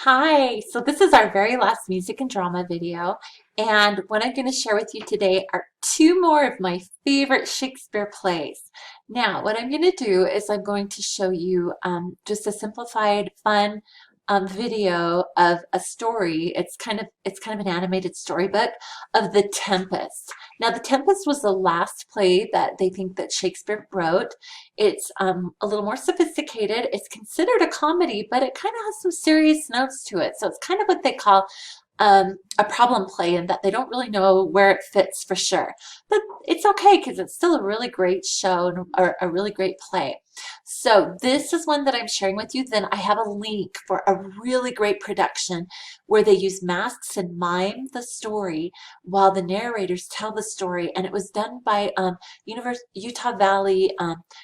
Hi, so this is our very last music and drama video, and what I'm going to share with you today are two more of my favorite Shakespeare plays. Now, what I'm going to do is I'm going to show you just a simplified, fun video of a story. It's kind of an animated storybook of The Tempest. Now, The Tempest was the last play that they think that Shakespeare wrote. It's a little more sophisticated. It's considered a comedy, but it kind of has some serious notes to it. So it's kind of what they call a problem play in that they don't really know where it fits for sure. But it's okay because it's still a really great show or a really great play. So this is one that I'm sharing with you. Then I have a link for a really great production where they use masks and mime the story while the narrators tell the story. And it was done by Utah Valley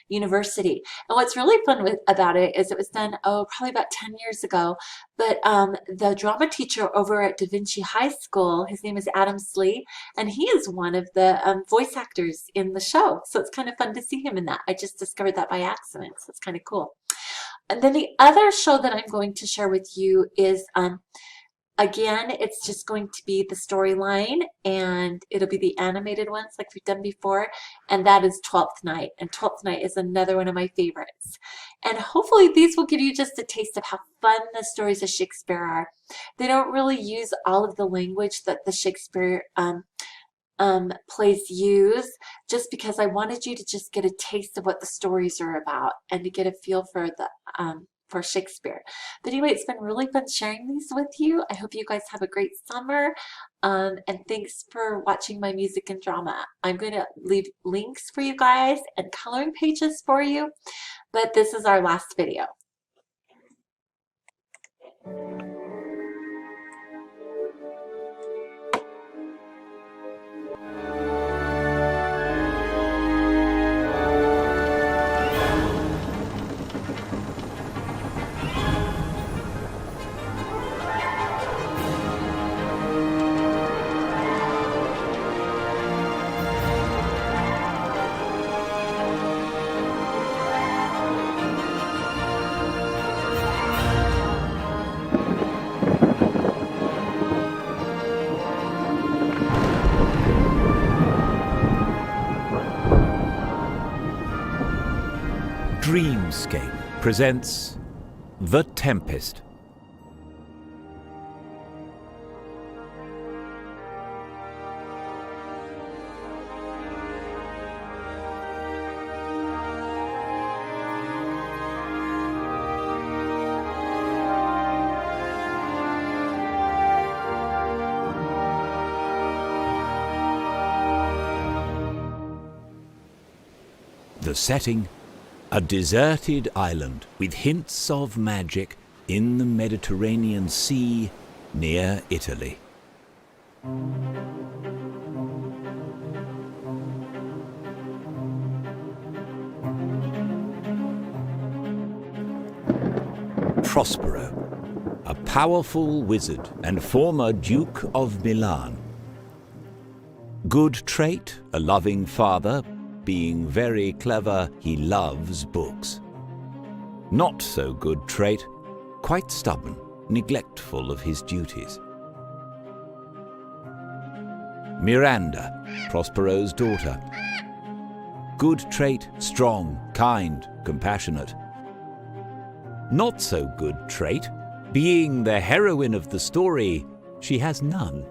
University. And what's really fun about it is it was done, probably about 10 years ago. But the drama teacher over at Da Vinci High School, his name is Adam Slee, and he is one of the voice actors in the show. So it's kind of fun to see him in that. I just discovered that by accident, so it's kind of cool. And then the other show that I'm going to share with you is again, it's just going to be the storyline and it'll be the animated ones like we've done before. And that is Twelfth Night. And Twelfth Night is another one of my favorites. And hopefully these will give you just a taste of how fun the stories of Shakespeare are. They don't really use all of the language that the Shakespeare plays use, just because I wanted you to just get a taste of what the stories are about and to get a feel for the for Shakespeare. But anyway, it's been really fun sharing these with you. I hope you guys have a great summer, and thanks for watching my music and drama. I'm going to leave links for you guys and coloring pages for you, but this is our last video. Dreamscape presents The Tempest. The setting: a deserted island with hints of magic in the Mediterranean Sea near Italy. Prospero, a powerful wizard and former Duke of Milan. Good trait, a loving father. Being very clever, he loves books. Not so good trait, quite stubborn, neglectful of his duties. Miranda, Prospero's daughter. Good trait, strong, kind, compassionate. Not so good trait, being the heroine of the story, she has none.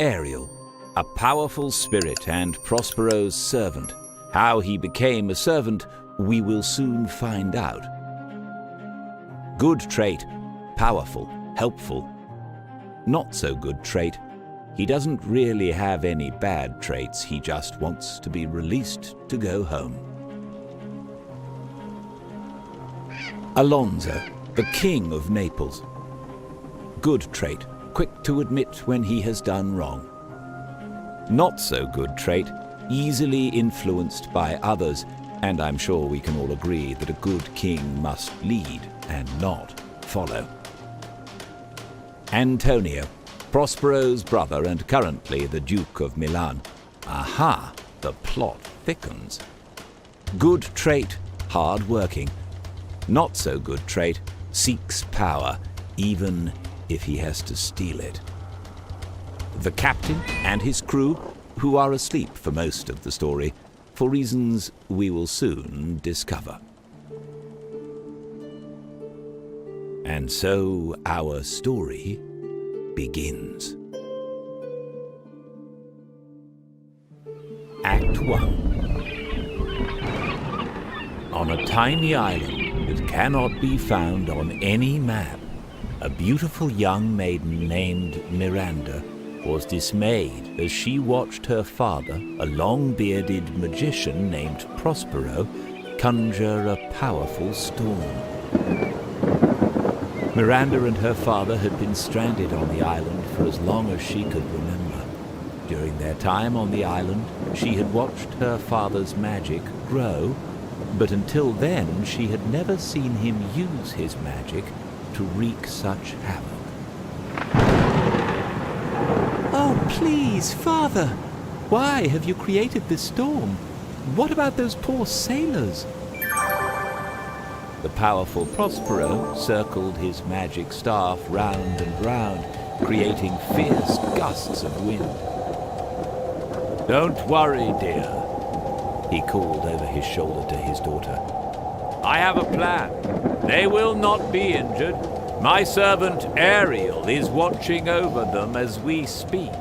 Ariel, a powerful spirit and Prospero's servant. How he became a servant, we will soon find out. Good trait, powerful, helpful. Not so good trait, he doesn't really have any bad traits, he just wants to be released to go home. Alonso, the king of Naples. Good trait, quick to admit when he has done wrong. Not so good trait, easily influenced by others, and I'm sure we can all agree that a good king must lead and not follow. Antonio, Prospero's brother and currently the Duke of Milan. Aha, the plot thickens. Good trait, hard-working. not so good trait, seeks power, even if he has to steal it. The captain and his crew, who are asleep for most of the story, for reasons we will soon discover. And so our story begins. Act 1. On a tiny island that cannot be found on any map, a beautiful young maiden named Miranda was dismayed as she watched her father, a long-bearded magician named Prospero, conjure a powerful storm. Miranda and her father had been stranded on the island for as long as she could remember. During their time on the island, she had watched her father's magic grow, but until then she had never seen him use his magic to wreak such havoc. "Oh, please, Father! Why have you created this storm? What about those poor sailors?" The powerful Prospero circled his magic staff round and round, creating fierce gusts of wind. "Don't worry, dear," he called over his shoulder to his daughter. "I have a plan. They will not be injured. My servant Ariel is watching over them as we speak."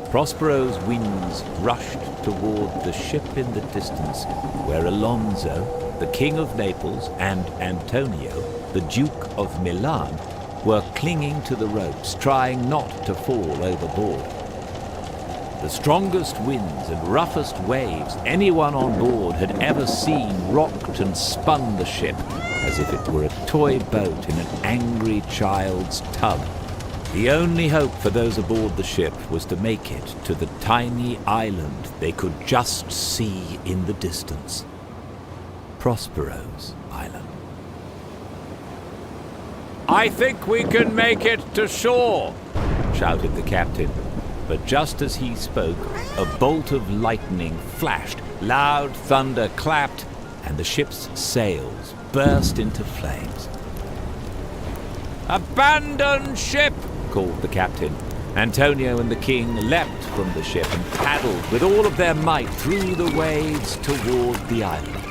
Prospero's winds rushed toward the ship in the distance, where Alonso, the King of Naples, and Antonio, the Duke of Milan, were clinging to the ropes, trying not to fall overboard. The strongest winds and roughest waves anyone on board had ever seen rocked and spun the ship as if it were a toy boat in an angry child's tub. The only hope for those aboard the ship was to make it to the tiny island they could just see in the distance. Prospero's island. "I think we can make it to shore," shouted the captain. But just as he spoke, a bolt of lightning flashed, loud thunder clapped, and the ship's sails burst into flames. "Abandon ship!" called the captain. Antonio and the king leapt from the ship and paddled with all of their might through the waves toward the island.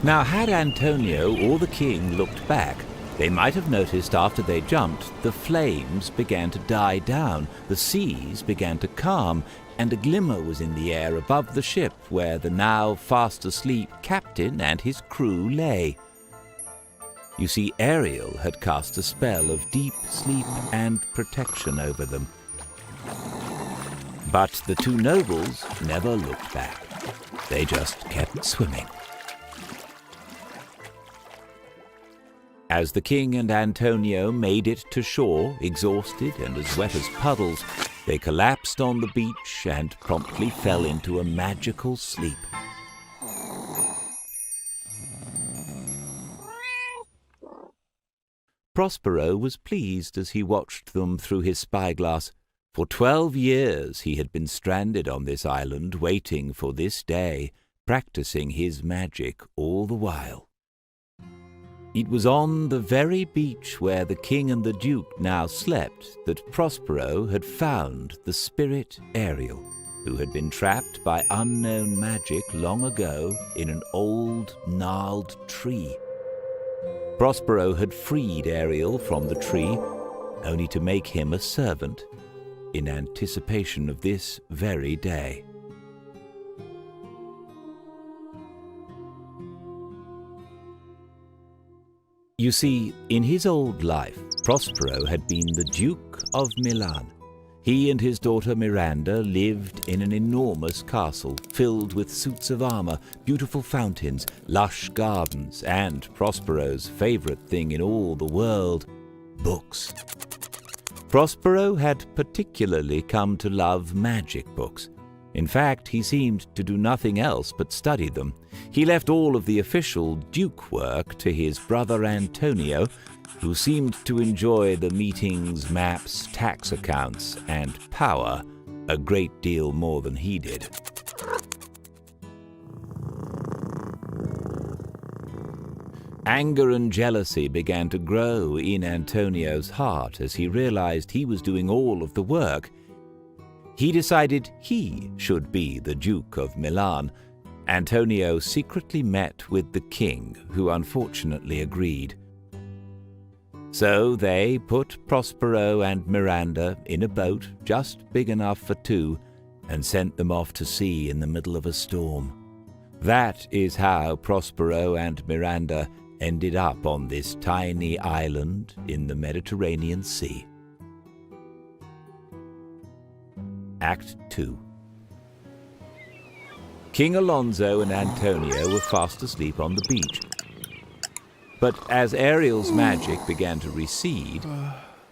Now, had Antonio or the king looked back, they might have noticed after they jumped, the flames began to die down, the seas began to calm, and a glimmer was in the air above the ship where the now fast asleep captain and his crew lay. You see, Ariel had cast a spell of deep sleep and protection over them. But the two nobles never looked back. They just kept swimming. As the king and Antonio made it to shore, exhausted and as wet as puddles, they collapsed on the beach and promptly fell into a magical sleep. Prospero was pleased as he watched them through his spyglass. For 12 years he had been stranded on this island, waiting for this day, practicing his magic all the while. It was on the very beach where the king and the duke now slept that Prospero had found the spirit Ariel, who had been trapped by unknown magic long ago in an old, gnarled tree. Prospero had freed Ariel from the tree, only to make him a servant, in anticipation of this very day. You see, in his old life, Prospero had been the Duke of Milan. He and his daughter Miranda lived in an enormous castle filled with suits of armor, beautiful fountains, lush gardens, and Prospero's favorite thing in all the world, books. Prospero had particularly come to love magic books. In fact, he seemed to do nothing else but study them. He left all of the official duke work to his brother Antonio, who seemed to enjoy the meetings, maps, tax accounts, and power a great deal more than he did. Anger and jealousy began to grow in Antonio's heart as he realized he was doing all of the work. He decided he should be the Duke of Milan. Antonio secretly met with the king, who unfortunately agreed. So they put Prospero and Miranda in a boat just big enough for two and sent them off to sea in the middle of a storm. That is how Prospero and Miranda ended up on this tiny island in the Mediterranean Sea. Act 2. King Alonso and Antonio were fast asleep on the beach. But as Ariel's magic began to recede,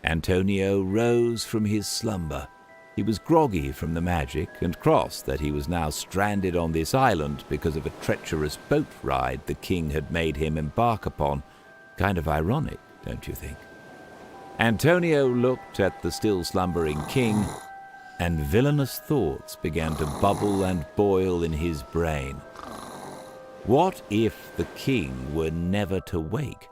Antonio rose from his slumber. He was groggy from the magic and cross that he was now stranded on this island because of a treacherous boat ride the king had made him embark upon. Kind of ironic, don't you think? Antonio looked at the still slumbering king, and villainous thoughts began to bubble and boil in his brain. What if the king were never to wake?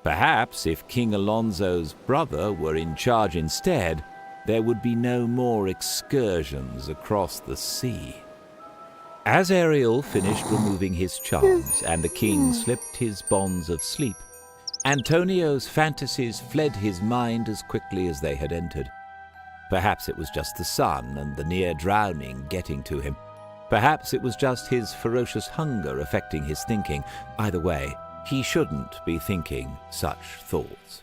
Perhaps if King Alonso's brother were in charge instead, there would be no more excursions across the sea. As Ariel finished removing his charms and the king slipped his bonds of sleep, Antonio's fantasies fled his mind as quickly as they had entered. Perhaps it was just the sun and the near drowning getting to him. Perhaps it was just his ferocious hunger affecting his thinking. Either way, he shouldn't be thinking such thoughts.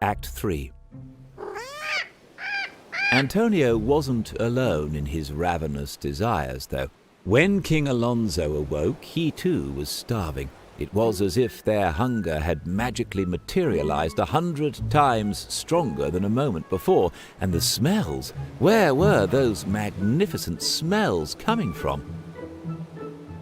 Act 3. Antonio wasn't alone in his ravenous desires, though. When King Alonso awoke, he too was starving. It was as if their hunger had magically materialized 100 times stronger than a moment before. And the smells, where were those magnificent smells coming from?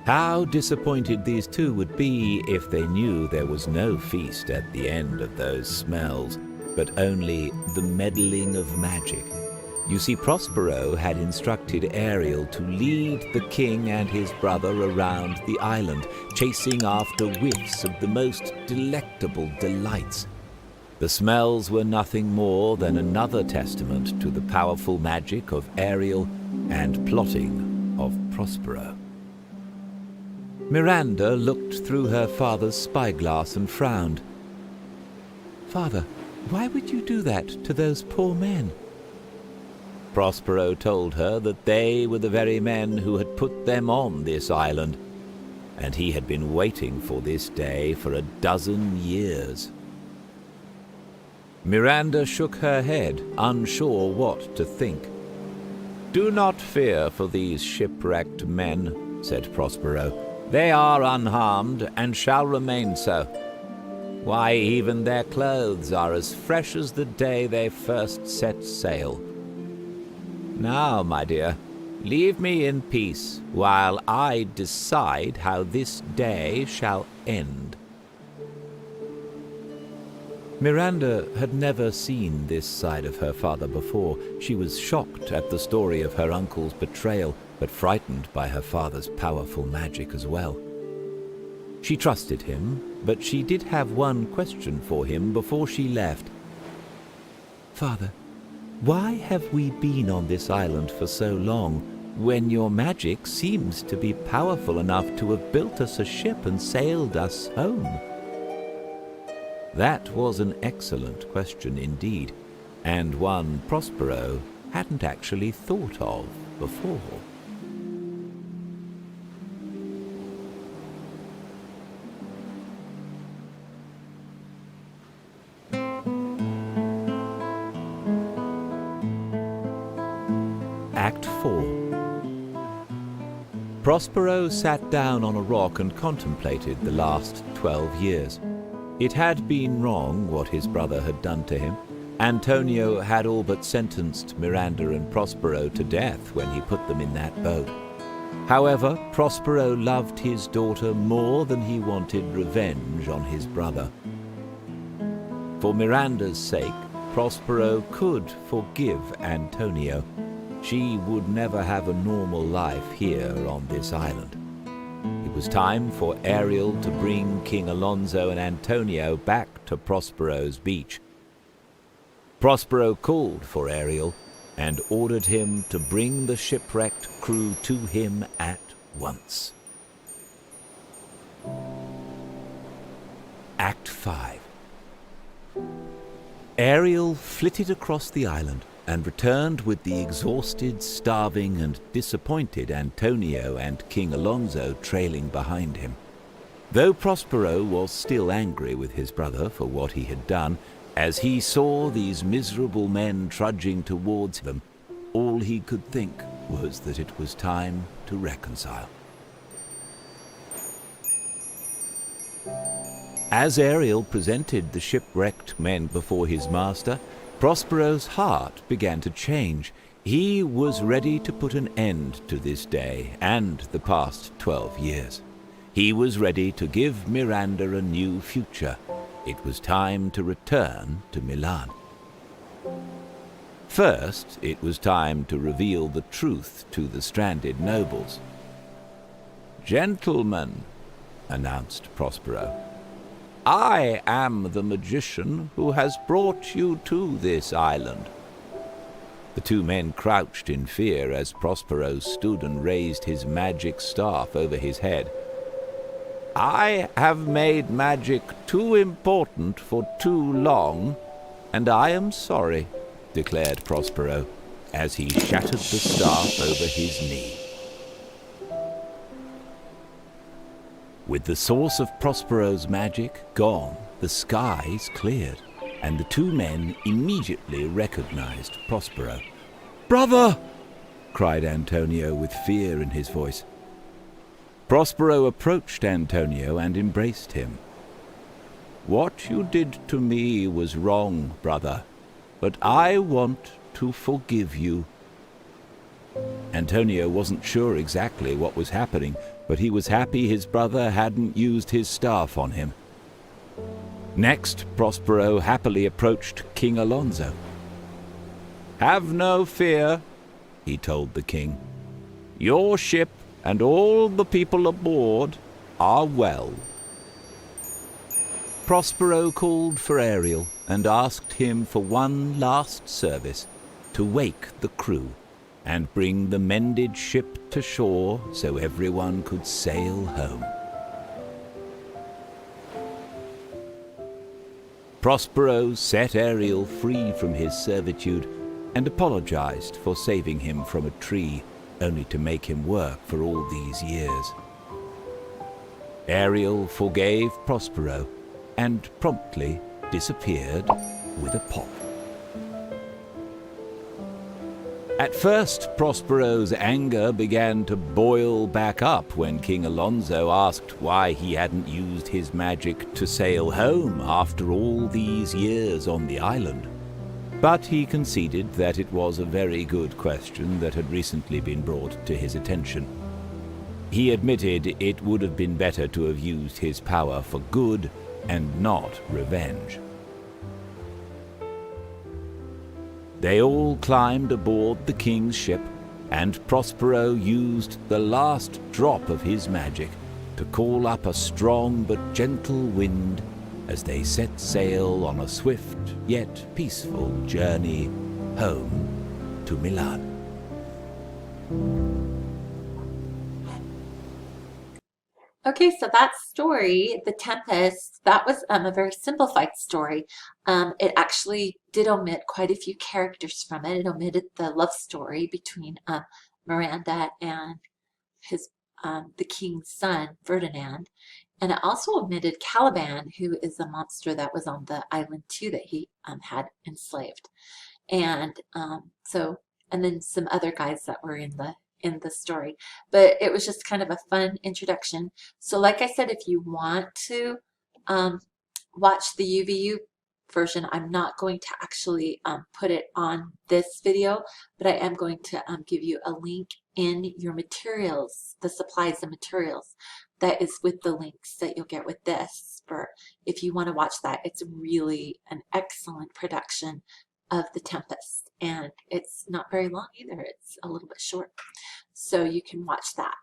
How disappointed these two would be if they knew there was no feast at the end of those smells, but only the meddling of magic. You see, Prospero had instructed Ariel to lead the king and his brother around the island, chasing after whiffs of the most delectable delights. The smells were nothing more than another testament to the powerful magic of Ariel and plotting of Prospero. Miranda looked through her father's spyglass and frowned. "Father, why would you do that to those poor men?" Prospero told her that they were the very men who had put them on this island, and he had been waiting for this day for a dozen years. Miranda shook her head, unsure what to think. "Do not fear for these shipwrecked men," said Prospero. "They are unharmed and shall remain so. Why, even their clothes are as fresh as the day they first set sail. Now, my dear, leave me in peace while I decide how this day shall end." Miranda had never seen this side of her father before. She was shocked at the story of her uncle's betrayal, but frightened by her father's powerful magic as well. She trusted him, but she did have one question for him before she left. "Father, why have we been on this island for so long, when your magic seems to be powerful enough to have built us a ship and sailed us home?" That was an excellent question indeed, and one Prospero hadn't actually thought of before. Act 4. Prospero sat down on a rock and contemplated the last 12 years. It had been wrong what his brother had done to him. Antonio had all but sentenced Miranda and Prospero to death when he put them in that boat. However, Prospero loved his daughter more than he wanted revenge on his brother. For Miranda's sake, Prospero could forgive Antonio. She would never have a normal life here on this island. It was time for Ariel to bring King Alonso and Antonio back to Prospero's beach. Prospero called for Ariel and ordered him to bring the shipwrecked crew to him at once. Act 5. Ariel flitted across the island and returned with the exhausted, starving, and disappointed Antonio and King Alonso trailing behind him. Though Prospero was still angry with his brother for what he had done, as he saw these miserable men trudging towards them, all he could think was that it was time to reconcile. As Ariel presented the shipwrecked men before his master, Prospero's heart began to change. He was ready to put an end to this day and the past 12 years. He was ready to give Miranda a new future. It was time to return to Milan. First, it was time to reveal the truth to the stranded nobles. "Gentlemen," announced Prospero, "I am the magician who has brought you to this island." The two men crouched in fear as Prospero stood and raised his magic staff over his head. "I have made magic too important for too long, and I am sorry," declared Prospero, as he shattered the staff over his knee. With the source of Prospero's magic gone, the skies cleared, and the two men immediately recognized Prospero. "Brother!" cried Antonio with fear in his voice. Prospero approached Antonio and embraced him. "What you did to me was wrong, brother, but I want to forgive you." Antonio wasn't sure exactly what was happening, but he was happy his brother hadn't used his staff on him. Next, Prospero happily approached King Alonso. "Have no fear," he told the king. "Your ship and all the people aboard are well." Prospero called for Ariel and asked him for one last service, to wake the crew and bring the mended ship to shore so everyone could sail home. Prospero set Ariel free from his servitude and apologized for saving him from a tree, only to make him work for all these years. Ariel forgave Prospero and promptly disappeared with a pop. At first, Prospero's anger began to boil back up when King Alonso asked why he hadn't used his magic to sail home after all these years on the island. But he conceded that it was a very good question that had recently been brought to his attention. He admitted it would have been better to have used his power for good and not revenge. They all climbed aboard the king's ship, and Prospero used the last drop of his magic to call up a strong but gentle wind as they set sail on a swift yet peaceful journey home to Milan. Okay, so that story, The Tempest, that was a very simplified story. It actually did omit quite a few characters from it. It omitted the love story between Miranda and his the king's son, Ferdinand. And it also omitted Caliban, who is a monster that was on the island too that he had enslaved. And and then some other guys that were in the story. But it was just kind of a fun introduction. So like I said, if you want to watch the UVU version, I'm not going to actually put it on this video, but I am going to give you a link in your materials, the supplies and materials that is with the links that you'll get with this. For if you want to watch that, it's really an excellent production of The Tempest. and it's not very long either. It's a little bit short. So you can watch that.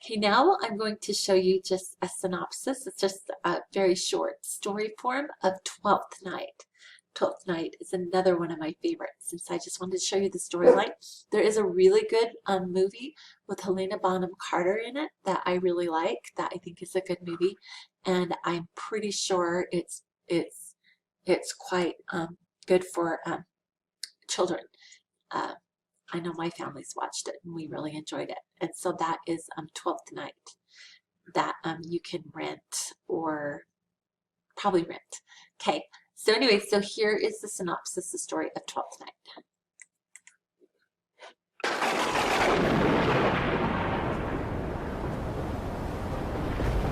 Okay, now I'm going to show you just a synopsis. It's just a very short story form of Twelfth Night. Twelfth Night is another one of my favorites, since I just wanted to show you the storyline. There is a really good movie with Helena Bonham Carter in it that I really like, that I think is a good movie, and I'm pretty sure it's quite good for children. I know my family's watched it and we really enjoyed it. And so that is Twelfth Night that you can rent, or probably rent. Okay, so anyway, so here is the synopsis, the story of Twelfth Night.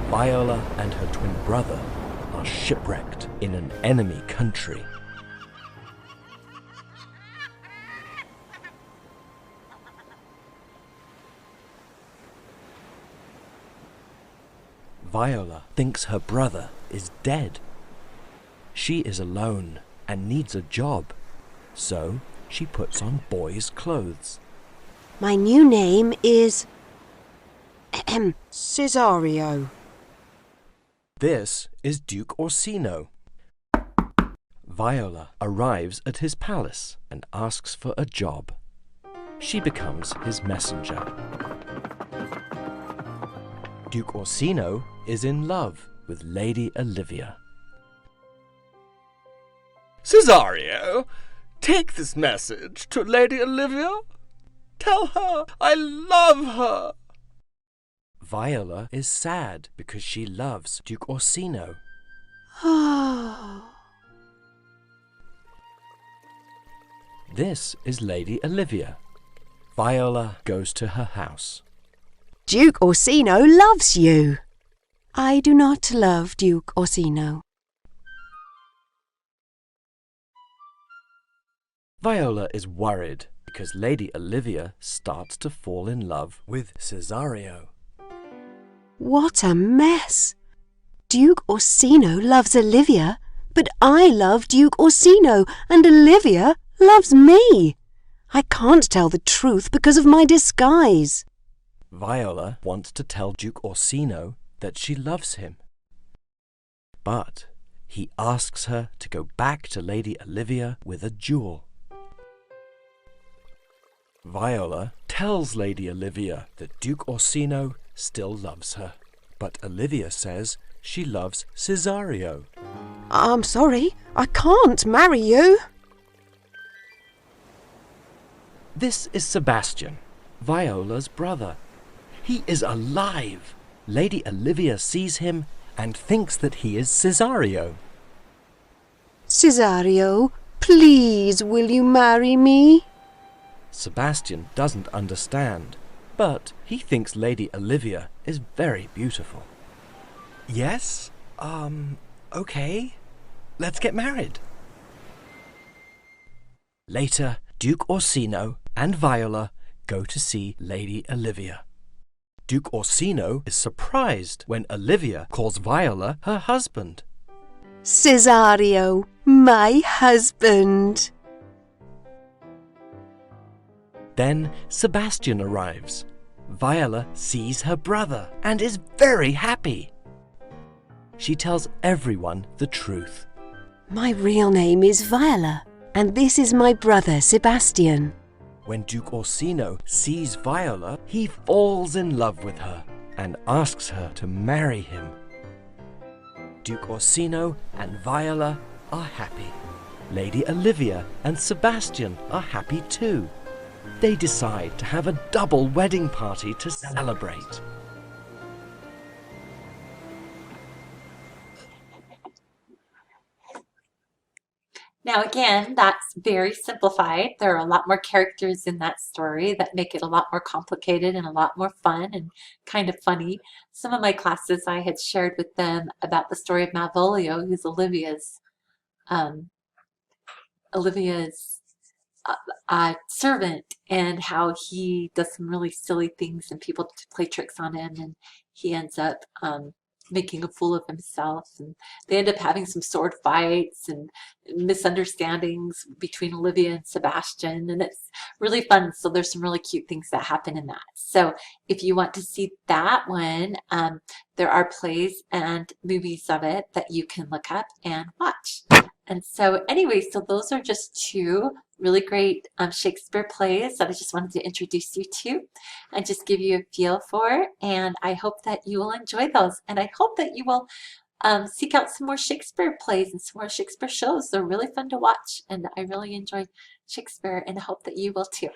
Viola and her twin brother are shipwrecked in an enemy country. Viola thinks her brother is dead. She is alone and needs a job, so she puts on boys' clothes. My new name is Cesario. This is Duke Orsino. Viola arrives at his palace and asks for a job. She becomes his messenger. Duke Orsino is in love with Lady Olivia. Cesario, take this message to Lady Olivia. Tell her I love her. Viola is sad because she loves Duke Orsino. This is Lady Olivia. Viola goes to her house. Duke Orsino loves you. I do not love Duke Orsino. Viola is worried because Lady Olivia starts to fall in love with Cesario. What a mess! Duke Orsino loves Olivia, but I love Duke Orsino and Olivia loves me. I can't tell the truth because of my disguise. Viola wants to tell Duke Orsino that she loves him. But he asks her to go back to Lady Olivia with a jewel. Viola tells Lady Olivia that Duke Orsino still loves her, but Olivia says she loves Cesario. I'm sorry, I can't marry you. This is Sebastian, Viola's brother. He is alive. Lady Olivia sees him and thinks that he is Cesario. Cesario, please will you marry me? Sebastian doesn't understand, but he thinks Lady Olivia is very beautiful. Yes? Okay. Let's get married. Later, Duke Orsino and Viola go to see Lady Olivia. Duke Orsino is surprised when Olivia calls Viola her husband. Cesario, my husband. Then Sebastian arrives. Viola sees her brother and is very happy. She tells everyone the truth. My real name is Viola, and this is my brother Sebastian. When Duke Orsino sees Viola, he falls in love with her and asks her to marry him. Duke Orsino and Viola are happy. Lady Olivia and Sebastian are happy too. They decide to have a double wedding party to celebrate. Now again, that's very simplified. There are a lot more characters in that story that make it a lot more complicated and a lot more fun and kind of funny. Some of my classes, I had shared with them about the story of Malvolio, who's Olivia's servant, and how he does some really silly things and people play tricks on him, and he ends up making a fool of himself, and they end up having some sword fights and misunderstandings between Olivia and Sebastian, and it's really fun. So there's some really cute things that happen in that. So if you want to see that one, there are plays and movies of it that you can look up and watch. And so anyway, so those are just two really great Shakespeare plays that I just wanted to introduce you to and just give you a feel for. And I hope that you will enjoy those. And I hope that you will seek out some more Shakespeare plays and some more Shakespeare shows. They're really fun to watch. And I really enjoy Shakespeare, and I hope that you will too.